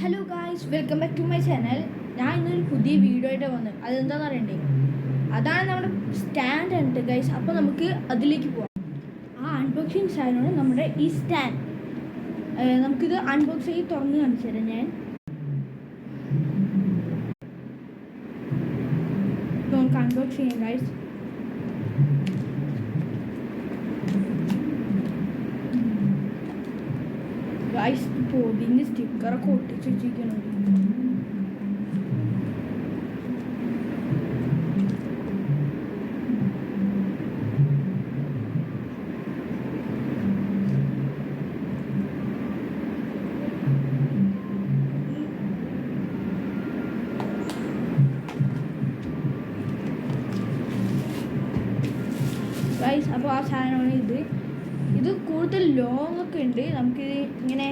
Hello guys, welcome back to my channel. ഞാൻ ഇന്നൊരു പുതിയ വീഡിയോ ആയിട്ട് വന്നത്. അതെന്താണെന്ന് അറിയണ്ടേ? അതാണ് നമ്മുടെ സ്റ്റാൻഡ് ഉണ്ട് ഗൈസ്. അപ്പോൾ നമുക്ക് അതിലേക്ക് പോകാം. ആ അൺബോക്സിങ് സാധനമാണ് നമ്മുടെ ഈ സ്റ്റാൻഡ്. നമുക്കിത് അൺബോക്സ് ചെയ്ത് തുറന്ന് കാണിച്ചു തരാം ഞാൻ. നമുക്ക് അൺബോക്സ് ചെയ്യാം ഗൈസ്. ഗൈസ് ഇപ്പോൾ ഇതിൻ്റെ സ്റ്റിക്കറൊക്കെ ഒട്ടിച്ച് വെച്ചിരിക്കണം. ഗൈസ് അപ്പോൾ ആ സാധനമാണ് ഇത് കൂടുതൽ ലോങ് ഒക്കെ ഉണ്ട്. നമുക്കിത് ഇങ്ങനെ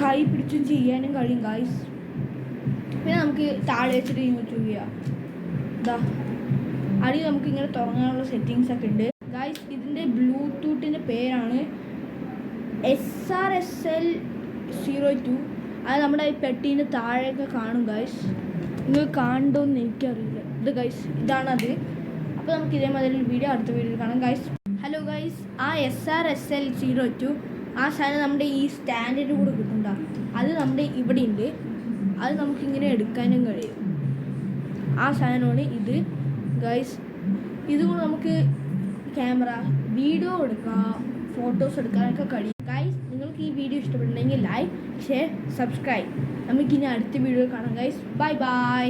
കൈ പിടിച്ചും ചെയ്യാനും കഴിയും ഗൈസ്. പിന്നെ നമുക്ക് താഴെ വെച്ചിട്ട് ഇങ്ങോട്ട് ചെയ്യാം. ഇതാ അടി നമുക്ക് ഇങ്ങനെ തുറങ്ങാനുള്ള സെറ്റിങ്സ് ഒക്കെ ഉണ്ട് ഗൈസ്. ഇതിൻ്റെ ബ്ലൂടൂത്തിൻ്റെ പേരാണ് SRSL02. അത് നമ്മുടെ ഈ പെട്ടീൻ്റെ താഴെയൊക്കെ കാണും ഗൈസ്. നിങ്ങൾ കാണുന്നുണ്ടോയെന്ന് എനിക്കറിയില്ല. ഇത് ഗൈസ് ഇതാണത്. അപ്പോൾ നമുക്ക് ഇതേമാതിരി വീഡിയോ അടുത്ത വീഡിയോയിൽ കാണാം ഗൈസ്. ഹലോ ഗൈസ്, ആ SRSL02 ആ സാധനം നമ്മുടെ ഈ സ്റ്റാൻഡിൻ്റെ കൂടെ കിട്ടുന്നുണ്ടാവും. അത് നമ്മുടെ ഇവിടെ ഉണ്ട്. അത് നമുക്കിങ്ങനെ എടുക്കാനും കഴിയും. ആ സാധനമാണ് ഇത് ഗൈസ്. ഇതുകൊണ്ട് നമുക്ക് ക്യാമറ വീഡിയോ എടുക്കാം, ഫോട്ടോസ് എടുക്കാനൊക്കെ കഴിയും ഗൈസ്. നിങ്ങൾക്ക് ഈ വീഡിയോ ഇഷ്ടപ്പെട്ടിട്ടുണ്ടെങ്കിൽ ലൈക്ക്, ഷെയർ, സബ്സ്ക്രൈബ്. നമുക്കിനി അടുത്ത വീഡിയോ കാണാം ഗൈസ്. Bye bye.